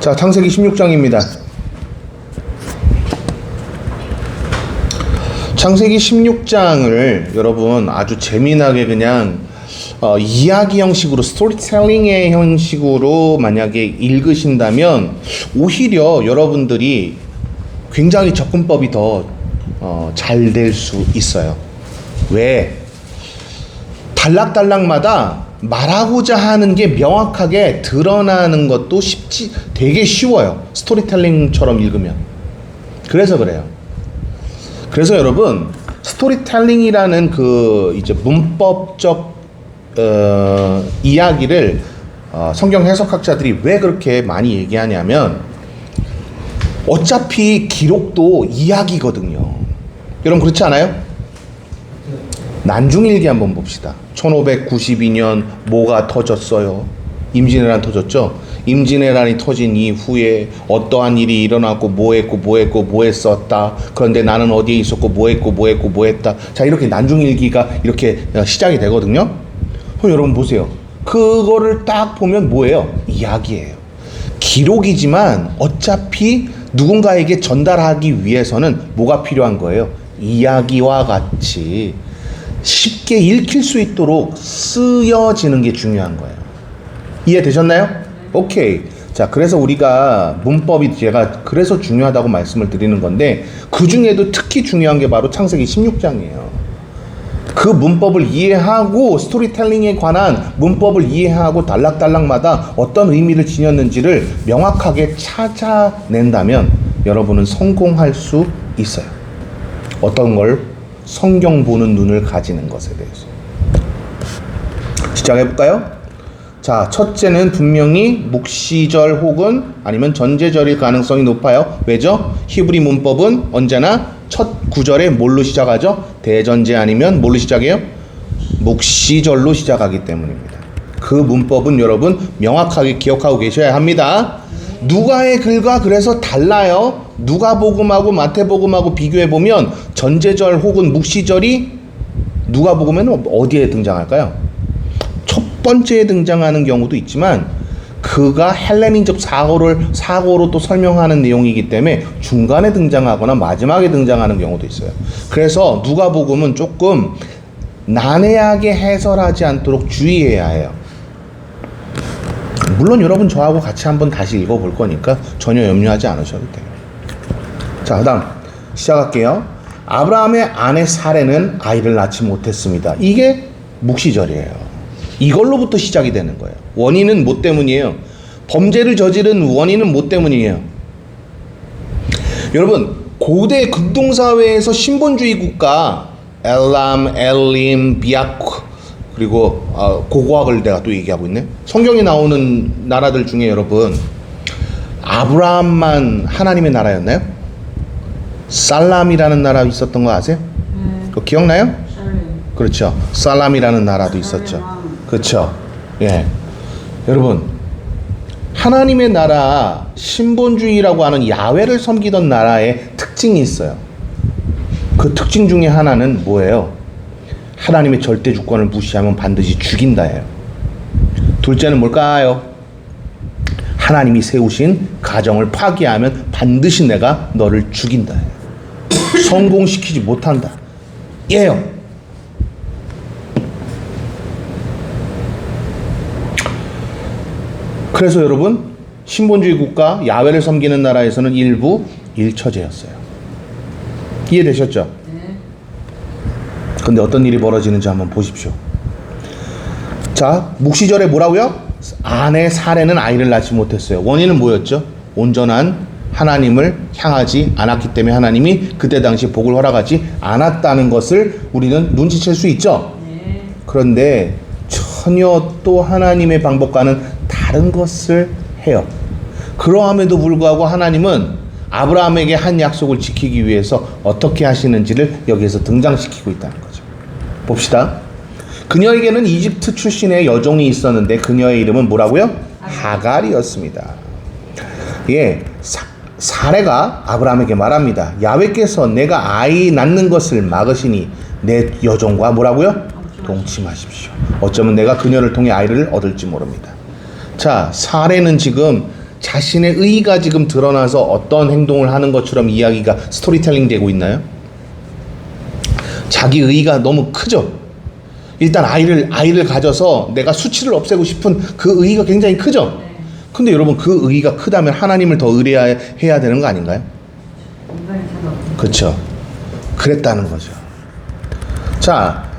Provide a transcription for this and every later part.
자, 창세기 16장입니다. 창세기 16장을 여러분 아주 재미나게 그냥 이야기 형식으로, 스토리텔링의 형식으로 만약에 읽으신다면 오히려 여러분들이 굉장히 접근법이 더 잘 될 수 있어요. 왜? 단락단락마다 말하고자 하는 게 명확하게 드러나는 것도 되게 쉬워요. 스토리텔링처럼 읽으면. 그래서 그래요. 그래서 여러분, 스토리텔링이라는 그 이제 문법적 이야기를 성경 해석학자들이 왜 그렇게 많이 얘기하냐면, 어차피 기록도 이야기거든요. 여러분 그렇지 않아요? 난중일기 한번 봅시다. 1592년 뭐가 터졌어요? 임진왜란 터졌죠? 임진왜란이 터진 이후에 어떠한 일이 일어났고 뭐 했었다. 그런데 나는 어디에 있었고 뭐 했다. 자, 이렇게 난중일기가 이렇게 시작이 되거든요. 그럼 여러분 보세요. 그거를 딱 보면 뭐예요? 이야기예요. 기록이지만 어차피 누군가에게 전달하기 위해서는 뭐가 필요한 거예요? 이야기와 같이 쉽게 읽힐 수 있도록 쓰여지는 게 중요한 거예요. 이해되셨나요? 오케이. 자, 그래서 우리가 문법이 제가 그래서 중요하다고 말씀을 드리는 건데, 그 중에도 특히 중요한 게 바로 창세기 16장이에요. 그 문법을 이해하고, 스토리텔링에 관한 문법을 이해하고 단락단락마다 어떤 의미를 지녔는지를 명확하게 찾아낸다면 여러분은 성공할 수 있어요. 어떤 걸? 성경 보는 눈을 가지는 것에 대해서. 시작해볼까요? 자, 첫째는 분명히 묵시절 혹은 아니면 전제절일 가능성이 높아요. 왜죠? 히브리 문법은 언제나 첫 구절에 뭘로 시작하죠? 대전제 아니면 뭘로 시작해요? 묵시절로 시작하기 때문입니다. 그 문법은 여러분 명확하게 기억하고 계셔야 합니다. 누가의 글과 그래서 달라요. 누가복음하고 마태복음하고 비교해보면 전제절 혹은 묵시절이 누가복음에는 어디에 등장할까요? 첫 번째에 등장하는 경우도 있지만 그가 헬레니적 사고로 또 설명하는 내용이기 때문에 중간에 등장하거나 마지막에 등장하는 경우도 있어요. 그래서 누가복음은 조금 난해하게 해설하지 않도록 주의해야 해요. 물론 여러분 저하고 같이 한번 다시 읽어볼 거니까 전혀 염려하지 않으셔도 돼요. 자, 그 다음 시작할게요. 아브라함의 아내 사레는 아이를 낳지 못했습니다. 이게 묵시절이에요. 이걸로부터 시작이 되는 거예요. 원인은 뭐 때문이에요? 범죄를 저지른 원인은 뭐 때문이에요? 여러분, 고대 근동사회에서 신본주의 국가 엘람, 엘림, 비아크, 그리고 고고학을 내가 또 얘기하고 있네. 성경에 나오는 나라들 중에 여러분, 아브라함만 하나님의 나라였나요? 살람이라는 나라 있었던 거 아세요? 그거 기억나요? 그렇죠. 살람이라는 나라도 있었죠. 그렇죠. 예. 여러분, 하나님의 나라, 신본주의라고 하는 야훼를 섬기던 나라의 특징이 있어요. 그 특징 중에 하나는 뭐예요? 하나님의 절대 주권을 무시하면 반드시 죽인다예요. 둘째는 뭘까요? 하나님이 세우신 가정을 파기하면 반드시 내가 너를 죽인다예요. 성공시키지 못한다. 예요. 그래서 여러분, 신본주의 국가 야훼를 섬기는 나라에서는 일부 일처제였어요. 이해되셨죠? 근데 어떤 일이 벌어지는지 한번 보십시오. 자, 묵시절에 뭐라고요? 아내 사레는 아이를 낳지 못했어요. 원인은 뭐였죠? 온전한 하나님을 향하지 않았기 때문에 하나님이 그때 당시 복을 허락하지 않았다는 것을 우리는 눈치챌 수 있죠? 그런데 전혀 또 하나님의 방법과는 다른 것을 해요. 그러함에도 불구하고 하나님은 아브라함에게 한 약속을 지키기 위해서 어떻게 하시는지를 여기에서 등장시키고 있다는 거죠. 봅시다. 그녀에게는 이집트 출신의 여종이 있었는데 그녀의 이름은 뭐라고요? 하갈이었습니다. 예, 사레가 아브라함에게 말합니다. 야훼께서 내가 아이 낳는 것을 막으시니 내 여종과 뭐라고요? 동침하십시오. 어쩌면 내가 그녀를 통해 아이를 얻을지 모릅니다. 자, 사레는 지금 자신의 의의가 지금 드러나서 어떤 행동을 하는 것처럼 이야기가 스토리텔링 되고 있나요? 자기 의의가 너무 크죠. 일단 아이를 가져서 내가 수치를 없애고 싶은 그 의의가 굉장히 크죠. 근데 여러분 그 의의가 크다면 하나님을 더 의뢰해야 되는 거 아닌가요? 그렇죠. 그랬다는 거죠. 자,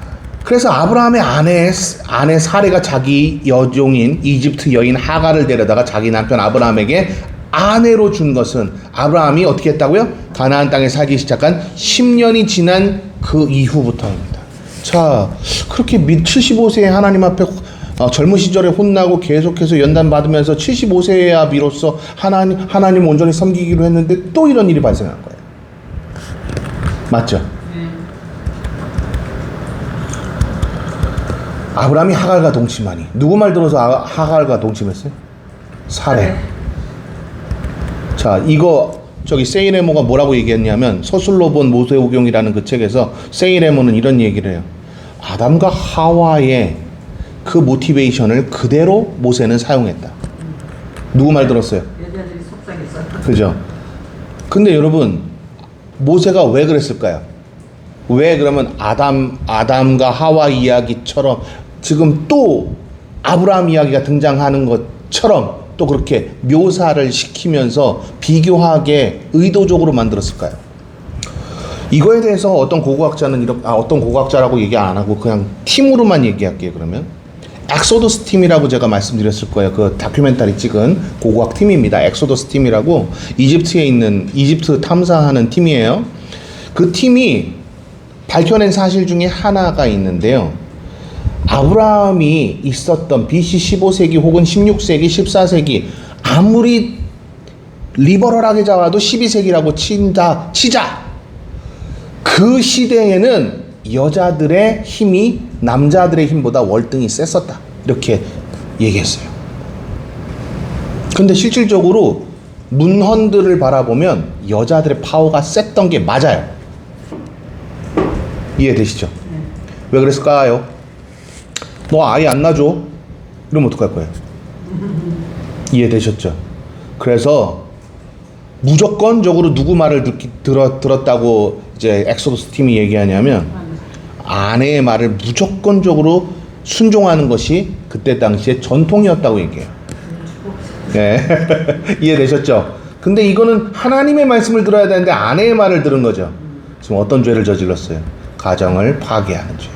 그래서 아브라함의 아내 사레가 자기 여종인 이집트 여인 하갈을 데려다가 자기 남편 아브라함에게 아내로 준 것은 아브라함이 어떻게 했다고요? 가나안 땅에 살기 시작한 10년이 지난 그 이후부터입니다. 자, 그렇게 75세에 하나님 앞에 젊은 시절에 혼나고 계속해서 연단 받으면서 75세야 비로소 하나님 온전히 섬기기로 했는데 또 이런 일이 발생한 거예요. 맞죠? 아브라함이 하갈과 동침하니 누구 말 들어서 하갈과 동침했어요? 사레. 자, 이거 세이레모가 뭐라고 얘기했냐면 서술로 본 모세오경이라는 그 책에서 세이레모는 이런 얘기를 해요. 아담과 하와의 그 모티베이션을 그대로 모세는 사용했다. 누구 말 들었어요? 여자들이 속삭였어요. 그죠? 근데 여러분 모세가 왜 그랬을까요? 왜 그러면 아담과 하와 이야기처럼 지금 또 아브라함 이야기가 등장하는 것처럼 또 그렇게 묘사를 시키면서 비교하게 의도적으로 만들었을까요? 이거에 대해서 어떤 고고학자라고 얘기 안 하고 그냥 팀으로만 얘기할게요. 그러면 엑소더스 팀이라고 제가 말씀드렸을 거예요. 그 다큐멘터리 찍은 고고학 팀입니다. 엑소더스 팀이라고 이집트에 있는 이집트 탐사하는 팀이에요. 그 팀이 밝혀낸 사실 중에 하나가 있는데요. 아브라함이 있었던 BC 15세기 혹은 16세기, 14세기 아무리 리버럴하게 잡아도 12세기라고 치자. 그 시대에는 여자들의 힘이 남자들의 힘보다 월등히 셌었다. 이렇게 얘기했어요. 근데 실질적으로 문헌들을 바라보면 여자들의 파워가 셌던 게 맞아요. 이해되시죠? 왜 그랬을까요? 너 아이 안 낳아줘? 이러면 어떡할 거예요? 이해되셨죠? 그래서 무조건적으로 누구 말을 들었다고 이제 엑소더스 팀이 얘기하냐면 아내의 말을 무조건적으로 순종하는 것이 그때 당시에 전통이었다고 얘기해요. 네. 이해되셨죠? 근데 이거는 하나님의 말씀을 들어야 되는데 아내의 말을 들은 거죠. 지금 어떤 죄를 저질렀어요? 가정을 파괴하는 죄.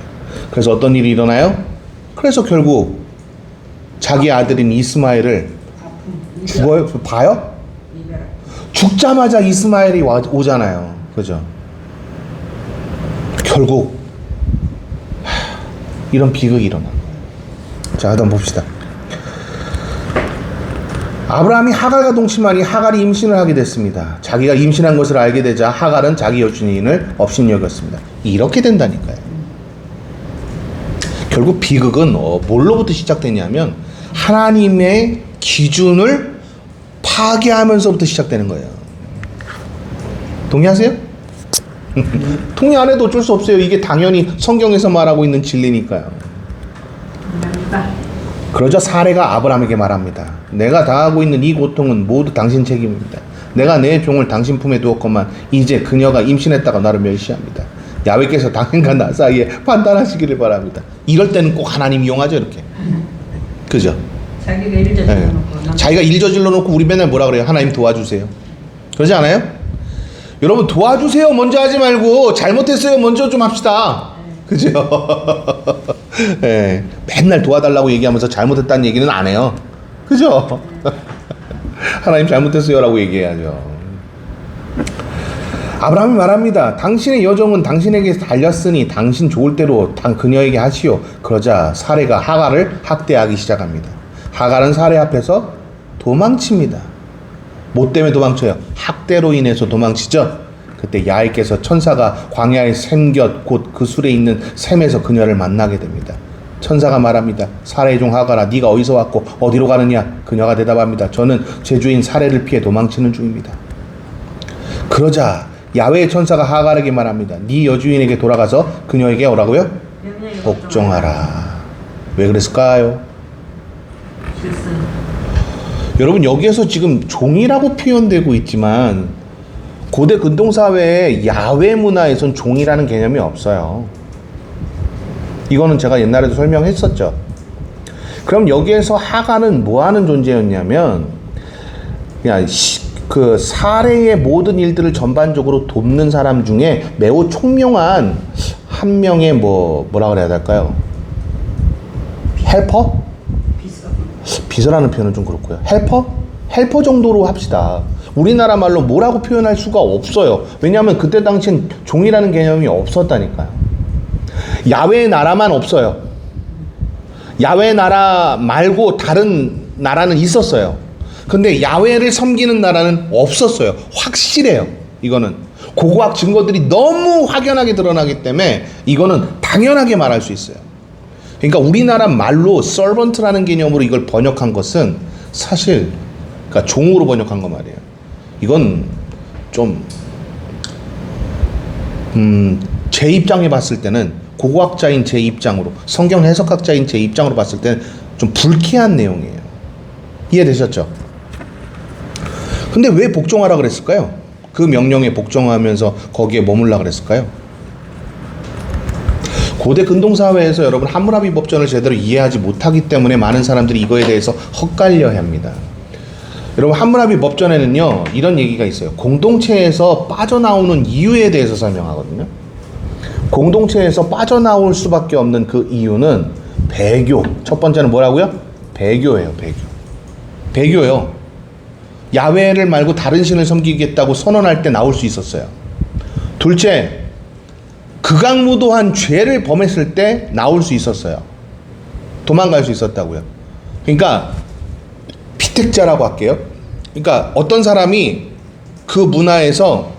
그래서 어떤 일이 일어나요? 그래서 결국 자기 아들인 이스마엘을 죽어요? 봐요? 죽자마자 이스마엘이 오잖아요. 그죠? 결국 이런 비극이 일어난 거예요. 자, 한번 봅시다. 아브라함이 하갈과 동침하니 하갈이 임신을 하게 됐습니다. 자기가 임신한 것을 알게 되자 하갈은 자기 여주인을 업신여겼습니다. 이렇게 된다니까요. 결국 비극은 뭘로부터 시작되냐면 하나님의 기준을 파괴하면서부터 시작되는 거예요. 동의하세요? 동의 안 해도 어쩔 수 없어요. 이게 당연히 성경에서 말하고 있는 진리니까요. 그러자 사레가 아브라함에게 말합니다. 내가 당하고 있는 이 고통은 모두 당신 책임입니다. 내가 내 종을 당신 품에 두었건만 이제 그녀가 임신했다가 나를 멸시합니다. 야훼께서 당신과 나 사이에 판단하시기를 바랍니다. 이럴 때는 꼭 하나님 이용하죠. 이렇게. 그죠? 자기가 일 저질러 놓고 자기가 일 저질러 놓고 우리 맨날 뭐라 그래요? 하나님 도와주세요. 그러지 않아요? 여러분 도와주세요 먼저 하지 말고 잘못했어요 먼저 좀 합시다. 그죠? 네. 맨날 도와달라고 얘기하면서 잘못했다는 얘기는 안 해요. 그죠? 하나님 잘못했어요 라고 얘기해야죠. 아브라함이 말합니다. 당신의 여종은 당신에게 달렸으니 당신 좋을 대로 그녀에게 하시오. 그러자 사레가 하갈을 학대하기 시작합니다. 하갈은 사레 앞에서 도망칩니다. 뭐 때문에 도망쳐요? 학대로 인해서 도망치죠. 그때 야훼께서 천사가 광야의 샘곁 곧 그 술에 있는 샘에서 그녀를 만나게 됩니다. 천사가 말합니다. 사레의 종 하갈아, 네가 어디서 왔고 어디로 가느냐? 그녀가 대답합니다. 저는 제 주인 사레를 피해 도망치는 중입니다. 그러자 야훼의 천사가 하갈에게 말합니다. 네 여주인에게 돌아가서 그녀에게 오라고요? 복종하라. 왜 그랬을까요? 여러분 여기에서 지금 종이라고 표현되고 있지만 고대 근동사회의 야외 문화에선 종이라는 개념이 없어요. 이거는 제가 옛날에도 설명했었죠. 그럼 여기에서 하가는 뭐 하는 존재였냐면 그냥 그 사례의 모든 일들을 전반적으로 돕는 사람 중에 매우 총명한 한 명의 뭐라 그래야 될까요? 헬퍼? 비서라는 표현은 좀 그렇고요. 헬퍼 정도로 합시다. 우리나라 말로 뭐라고 표현할 수가 없어요. 왜냐하면 그때 당시엔 종이라는 개념이 없었다니까요. 야외의 나라만 없어요. 야외 나라 말고 다른 나라는 있었어요. 근데 야외를 섬기는 나라는 없었어요. 확실해요. 이거는 고고학 증거들이 너무 확연하게 드러나기 때문에 이거는 당연하게 말할 수 있어요. 그러니까 우리나라 말로 servant라는 개념으로 이걸 번역한 것은 사실 그러니까 종으로 번역한 거 말이에요. 이건 좀 제 입장에 봤을 때는 고고학자인 제 입장으로 성경 해석학자인 제 입장으로 봤을 때는 좀 불쾌한 내용이에요. 이해되셨죠? 근데 왜 복종하라 그랬을까요? 그 명령에 복종하면서 거기에 머물라 그랬을까요? 고대 근동사회에서 여러분 함무라비 법전을 제대로 이해하지 못하기 때문에 많은 사람들이 이거에 대해서 헛갈려야 합니다. 여러분 함무라비 법전에는요 이런 얘기가 있어요. 공동체에서 빠져나오는 이유에 대해서 설명하거든요. 공동체에서 빠져나올 수밖에 없는 그 이유는 배교. 첫 번째는 뭐라고요? 배교예요. 배교요. 야훼를 말고 다른 신을 섬기겠다고 선언할 때 나올 수 있었어요. 둘째, 극악무도한 죄를 범했을 때 나올 수 있었어요. 도망갈 수 있었다고요. 그러니까 피택자라고 할게요. 그러니까 어떤 사람이 그 문화에서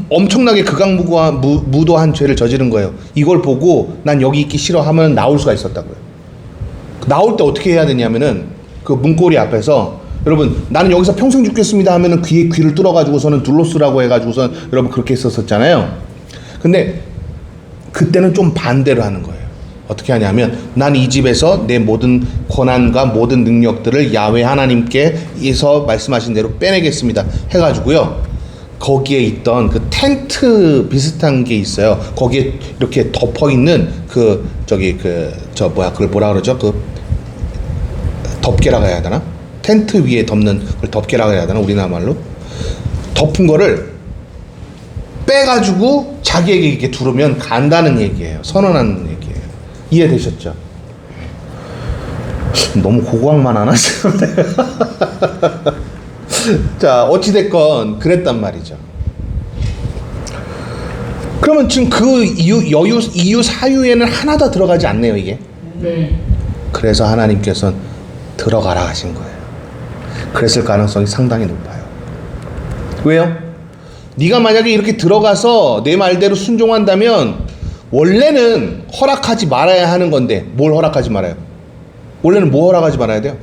엄청나게 극악무도한 죄를 저지른 거예요. 이걸 보고 난 여기 있기 싫어 하면 나올 수가 있었다고요. 나올 때 어떻게 해야 되냐면은 그 문고리 앞에서 여러분 나는 여기서 평생 죽겠습니다 하면은 귀를 뚫어가지고서는 둘로스라고 해가지고선 여러분 그렇게 했었잖아요. 근데 그때는 좀 반대로 하는 거예요. 어떻게 하냐면 난 이 집에서 내 모든 권한과 모든 능력들을 야훼 하나님께서 말씀하신 대로 빼내겠습니다 해가지고요. 거기에 있던 그 텐트 비슷한 게 있어요. 거기에 이렇게 덮어 있는 그걸 뭐라 그러죠? 그 덮개라고 해야 되나? 텐트 위에 덮는 걸 덮개라고 해야 되나? 우리나라 말로 덮은 거를 빼가지고 자기에게 이렇게 두르면 간다는 얘기예요. 선언하는 얘기예요. 이해되셨죠? 너무 고고학만 안 하세요. 자, 어찌됐건 그랬단 말이죠. 그러면 지금 그 이유 사유에는 하나도 들어가지 않네요, 이게. 네. 그래서 하나님께서는 들어가라 하신 거예요. 그랬을 가능성이 상당히 높아요. 왜요? 네가 만약에 이렇게 들어가서 내 말대로 순종한다면 원래는 허락하지 말아야 하는 건데 뭘 허락하지 말아요? 원래는 뭐 허락하지 말아야 돼요?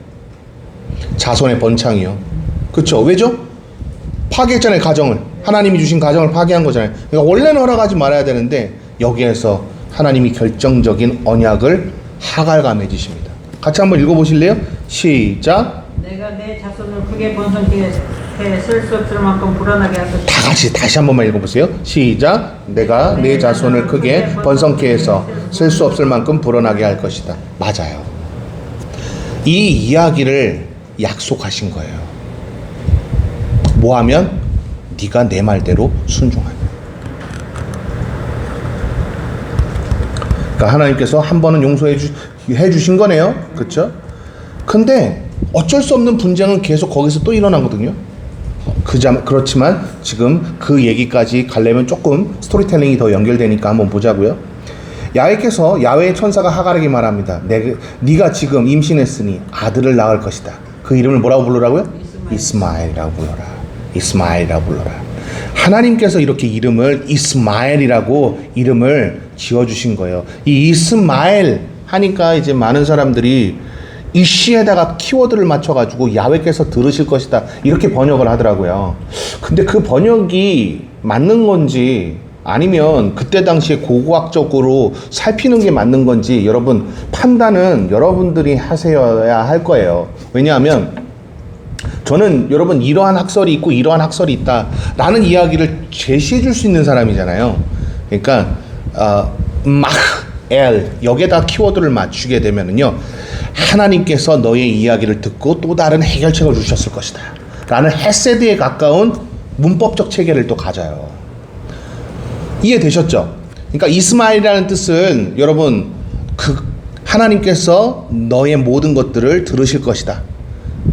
자손의 번창이요. 그렇죠? 왜죠? 파괴했잖아요. 가정을. 하나님이 주신 가정을 파괴한 거잖아요. 그러니까 원래는 허락하지 말아야 되는데 여기에서 하나님이 결정적인 언약을 하갈과 맺으십니다. 같이 한번 읽어보실래요? 시작. 내가 내 자손을 크게 번성케 쓸 수 없을 만큼 불어나게 할 것이다. 다 같이 다시 한 번만 읽어보세요. 시작. 내가 내 자손을 크게 번성케 해서 쓸 수 없을 만큼 불어나게 할 것이다. 맞아요. 이 이야기를 약속하신 거예요. 뭐 하면? 네가 내 말대로 순종하면. 그러니까 하나님께서 한 번은 용서해 주신 거네요. 그렇죠? 근데 어쩔 수 없는 분쟁은 계속 거기서 또 일어나거든요. 그렇지만 지금 그 얘기까지 가려면 조금 스토리텔링이 더 연결되니까 한번 보자고요. 야훼의 천사가 하갈에게 말합니다. 네가 지금 임신했으니 아들을 낳을 것이다. 그 이름을 뭐라고 부르라고요? 이스마엘이라고 불러라. 이스마엘이라고 불러라. 하나님께서 이렇게 이스마엘이라고 이름을 지어주신 거예요. 이 이스마엘 하니까 이제 많은 사람들이 이시에다가 키워드를 맞춰가지고 야훼께서 들으실 것이다 이렇게 번역을 하더라고요. 근데 그 번역이 맞는 건지 아니면 그때 당시에 고고학적으로 살피는 게 맞는 건지 여러분 판단은 여러분들이 하셔야 할 거예요. 왜냐하면 저는 여러분 이러한 학설이 있고 이러한 학설이 있다라는 이야기를 제시해 줄 수 있는 사람이잖아요. 그러니까 여기에다 키워드를 맞추게 되면은요, 하나님께서 너의 이야기를 듣고 또 다른 해결책을 주셨을 것이다 라는 헤세드에 가까운 문법적 체계를 또 가져요. 이해되셨죠? 그러니까 이스마엘이라는 뜻은 여러분 하나님께서 너의 모든 것들을 들으실 것이다,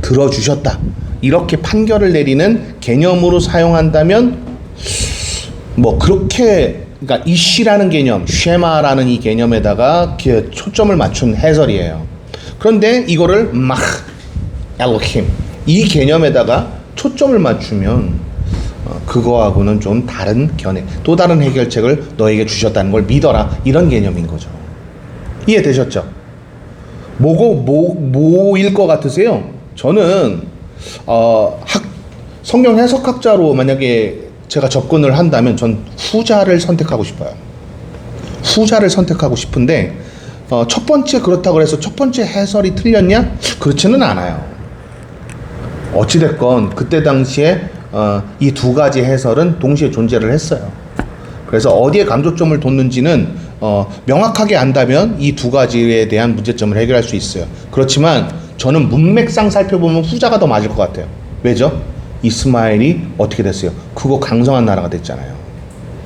들어주셨다, 이렇게 판결을 내리는 개념으로 사용한다면 뭐 그렇게, 그러니까 이시라는 개념, 쉐마라는 이 개념에다가 초점을 맞춘 해설이에요. 그런데 이거를 엘로힘 이 개념에다가 초점을 맞추면 그거하고는 좀 다른 견해, 또 다른 해결책을 너에게 주셨다는 걸 믿어라, 이런 개념인 거죠. 이해되셨죠? 뭐일 것 같으세요? 저는 성경 해석학자로 만약에 제가 접근을 한다면 전 후자를 선택하고 싶어요. 후자를 선택하고 싶은데 첫 번째 그렇다고 해서 첫 번째 해설이 틀렸냐? 그렇지는 않아요. 어찌됐건 그때 당시에 이 두 가지 해설은 동시에 존재를 했어요. 그래서 어디에 강조점을 뒀는지는 명확하게 안다면 이 두 가지에 대한 문제점을 해결할 수 있어요. 그렇지만 저는 문맥상 살펴보면 후자가 더 맞을 것 같아요. 왜죠? 이스마엘이 어떻게 됐어요? 크고 강성한 나라가 됐잖아요.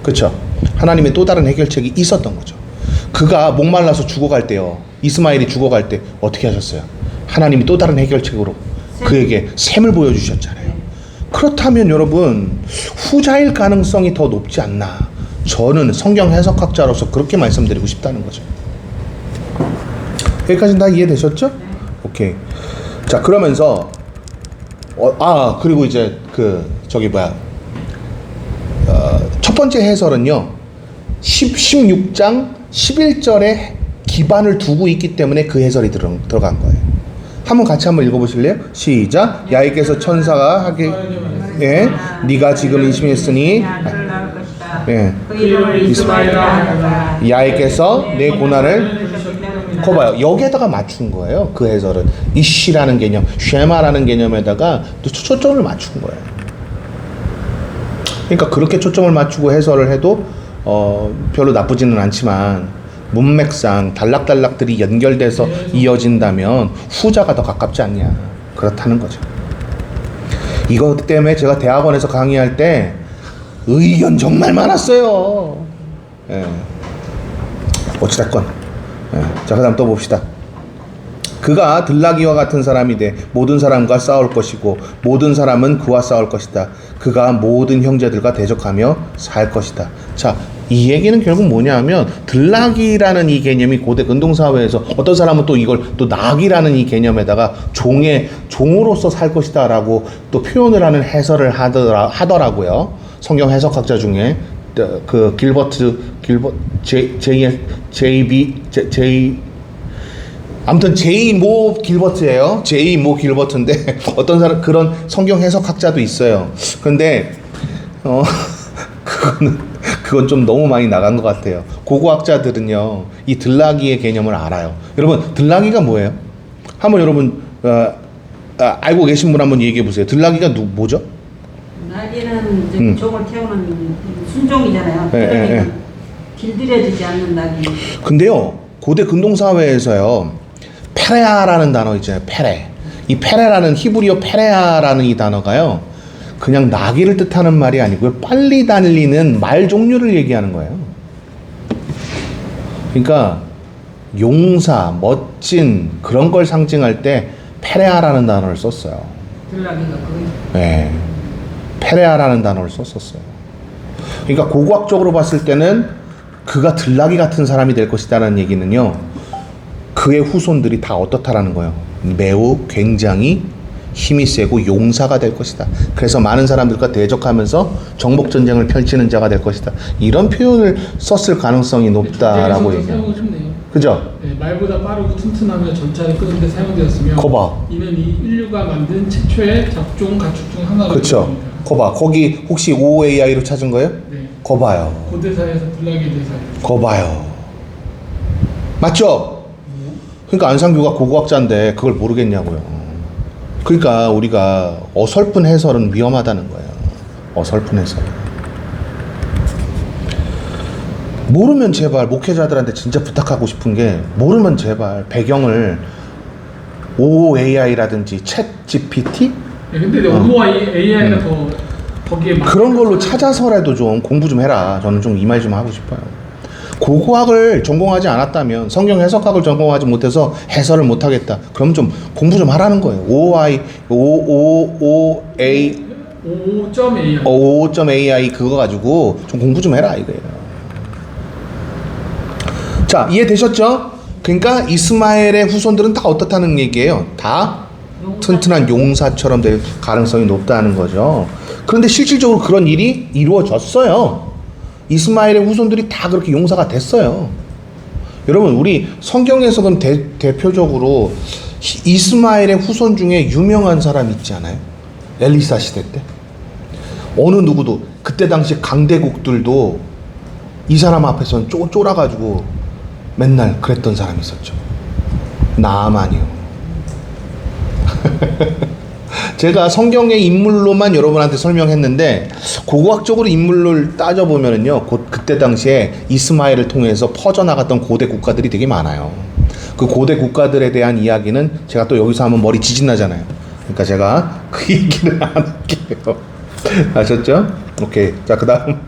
그렇죠? 하나님의 또 다른 해결책이 있었던 거죠. 그가 목말라서 죽어갈 때요, 이스마엘이 죽어갈 때 어떻게 하셨어요? 하나님이 또 다른 해결책으로 그에게 샘을 보여주셨잖아요. 그렇다면 여러분 후자일 가능성이 더 높지 않나, 저는 성경 해석학자로서 그렇게 말씀드리고 싶다는 거죠. 여기까지는 다 이해되셨죠? 오케이. 자, 그러면서 그리고 이제 첫 번째 해설은요 16장 11절에 기반을 두고 있기 때문에 그 해설이 들어간 거예요. 한번 같이 한번 읽어보실래요? 시작. 야훼께서 천사가 하게 네가 지금 임신했으니 야훼께서 내 고난을 봐요. 여기에다가 맞춘 거예요. 그 해설은 이시라는 개념, 쉐마라는 개념에다가 또 초점을 맞춘 거예요. 그러니까 그렇게 초점을 맞추고 해설을 해도 별로 나쁘지는 않지만 문맥상 단락단락들이 연결돼서 이어진다면 후자가 더 가깝지 않냐, 그렇다는 거죠. 이것 때문에 제가 대학원에서 강의할 때 의견 정말 많았어요. 어찌됐건 자, 그 다음 또 봅시다. 그가 들나귀와 같은 사람이 돼 모든 사람과 싸울 것이고 모든 사람은 그와 싸울 것이다. 그가 모든 형제들과 대적하며 살 것이다. 자, 이 얘기는 결국 뭐냐 하면 들나귀라는 이 개념이 고대 근동사회에서 어떤 사람은 또 이걸 또 낙이라는 이 개념에다가 종으로서 살 것이다 라고 또 표현을 하는 해설을 하더라고요. 성경 해석학자 중에 그 아무튼 제이 모 길버트예요. 제이 모 길버트인데 어떤 사람 그런 성경 해석학자도 있어요. 그런데 그건 좀 너무 많이 나간 것 같아요. 고고학자들은요 이 들나귀의 개념을 알아요. 여러분 들나귀가 뭐예요? 한번 여러분 알고 계신 분 한번 얘기해 보세요. 들나귀가 뭐죠? 나귀는 이제 종을 태우는 순종이잖아요. 길들여지지 않는 나귀. 근데요 고대 근동사회에서요 페레아라는 단어 있잖아요. 이 페레라는 히브리어 페레아라는 이 단어가요 그냥 나귀를 뜻하는 말이 아니고요 빨리 달리는 말 종류를 얘기하는 거예요. 그러니까 용사, 멋진 그런 걸 상징할 때 페레아라는 단어를 썼어요. 들나귀가 거의. 네, 페레아라는 단어를 썼었어요. 그러니까 고고학적으로 봤을 때는 그가 들나귀 같은 사람이 될 것이다라는 얘기는요 그의 후손들이 다 어떻다라는 거예요. 매우 굉장히 힘이 세고 용사가 될 것이다. 그래서 많은 사람들과 대적하면서 정복전쟁을 펼치는 자가 될 것이다. 이런 표현을 썼을 가능성이 높다라고 얘기해요. 그죠? 네, 말보다 빠르고 튼튼하며 전차를 끄는 데 사용되었으며 거봐. 이는 이 인류가 만든 최초의 잡종 가축 중 하나로 그쵸? 거봐. 거기 혹시 OAI로 찾은 거예요? 네. 거 봐요. 고대사에서 불나게 대사. 거 봐요. 맞죠? 그러니까 안상규가 고고학자인데 그걸 모르겠냐고요. 그러니까 우리가 어설픈 해설은 위험하다는 거예요. 어설픈 해설. 모르면 제발 목회자들한테 진짜 부탁하고 싶은 게 모르면 제발 배경을 OAI라든지 챗 GPT 근데 AI가 더 거기에 그런 걸로 찾아서라도 좀 공부 좀 해라. 저는 좀 이 말 좀 하고 싶어요. 고고학을 전공하지 않았다면 성경 해석학을 전공하지 못해서 해설을 못하겠다. 그럼 좀 공부 좀 하라는 거예요. OOA 5.AI 그거 가지고 좀 공부 좀 해라 이거예요. 자, 이해되셨죠? 그러니까 이스마엘의 후손들은 다 어떻다는 얘기예요? 다 튼튼한 용사처럼 될 가능성이 높다는 거죠. 그런데 실질적으로 그런 일이 이루어졌어요. 이스마엘의 후손들이 다 그렇게 용사가 됐어요. 여러분, 우리 성경에서 그럼 대표적으로 이스마엘의 후손 중에 유명한 사람 있지 않아요? 엘리사 시대 때. 어느 누구도 그때 당시 강대국들도 이 사람 앞에서는 쫄아가지고 맨날 그랬던 사람이 있었죠. 나아만이요. 제가 성경의 인물로만 여러분한테 설명했는데 고고학적으로 인물을 따져보면은요, 그때 당시에 이스마엘을 통해서 퍼져나갔던 고대 국가들이 되게 많아요. 그 고대 국가들에 대한 이야기는 제가 또 여기서 하면 머리 지진나잖아요. 그러니까 제가 그 얘기를 안 할게요. 아셨죠? 오케이. 자, 그 다음.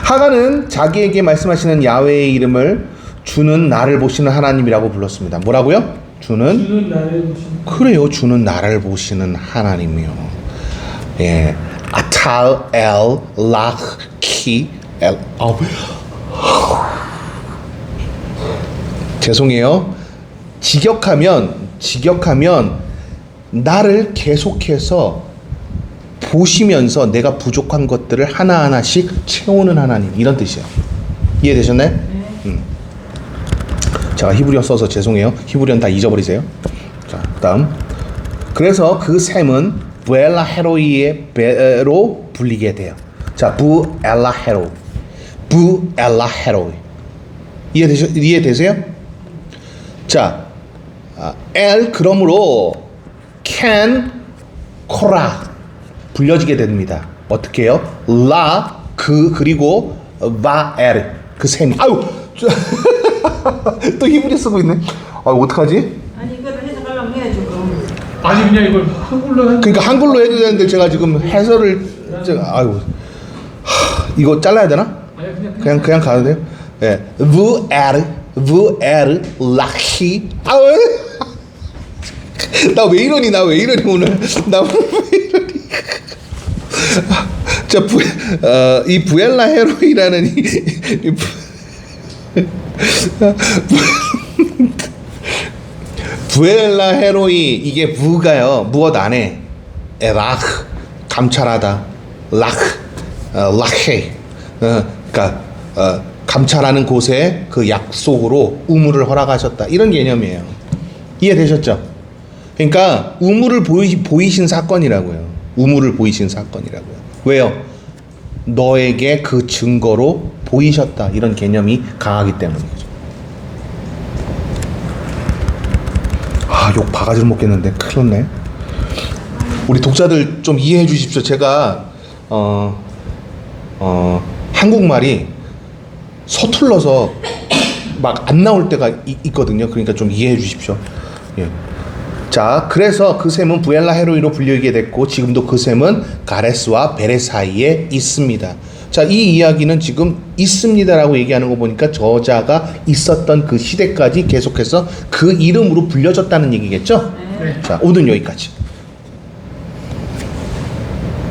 하간은 자기에게 말씀하시는 야훼의 이름을 주는 나를 보시는 하나님이라고 불렀습니다. 뭐라고요? 주는 나를 보시는. 그래요. 주는 나를 보시는 하나님이요. 예. 아탈 엘 라키 엘 죄송해요. 직역하면 나를 계속해서 보시면서 내가 부족한 것들을 하나하나씩 채우는 하나님, 이런 뜻이에요. 이해되셨나요? 제가 히브리어 써서 죄송해요. 히브리어는 다 잊어버리세요. 자, 다음. 그래서 그 셈은 부엘라 헤로이의 배로 불리게 돼요. 자, 부엘라 헤로이. 부엘라 헤로이. 이해되세요? 자, 엘 그러므로 캔 코라 불려지게 됩니다. 어떻게 해요? 라 그리고 바엘 그 셈이. 아유. 또 히브리 쓰고 있네. 아, 어떡하지? 아니 이거를 해석하려면 해야죠 그럼. 아니 그냥 이걸 한글로 그러니까 한글로 해도 되는데 제가 지금 해설을 아이고 이거 잘라야 되나? 아니 그냥 가도 돼요? 예. 부에르 라히. 아우. 나 왜 이러니 오늘. 나 왜 이러니. 자, 이 부엘라 헤로이라는 이 부엘라 헤로이, 이게 부가요, 무엇 안에 락 감찰하다, 락헤 그러니까 감찰하는 곳에 그 약속으로 우물을 허락하셨다, 이런 개념이에요. 이해되셨죠? 그러니까 우물을 보이신 사건이라고요. 우물을 보이신 사건이라고요. 왜요? 너에게 그 증거로 보이셨다, 이런 개념이 강하기 때문이죠. 아, 욕 바가지를 먹겠는데 큰일 났네. 우리 독자들 좀 이해해 주십시오. 제가 한국말이 서툴러서 막 안 나올 때가 있거든요. 그러니까 좀 이해해 주십시오. 예. 자, 그래서 그 셈은 부엘라 헤로이로 불리게 됐고 지금도 그 셈은 가레스와 베레 사이에 있습니다. 자, 이 이야기는 지금 있습니다라고 얘기하는 거 보니까 저자가 있었던 그 시대까지 계속해서 그 이름으로 불려졌다는 얘기겠죠? 네. 자, 오늘 여기까지.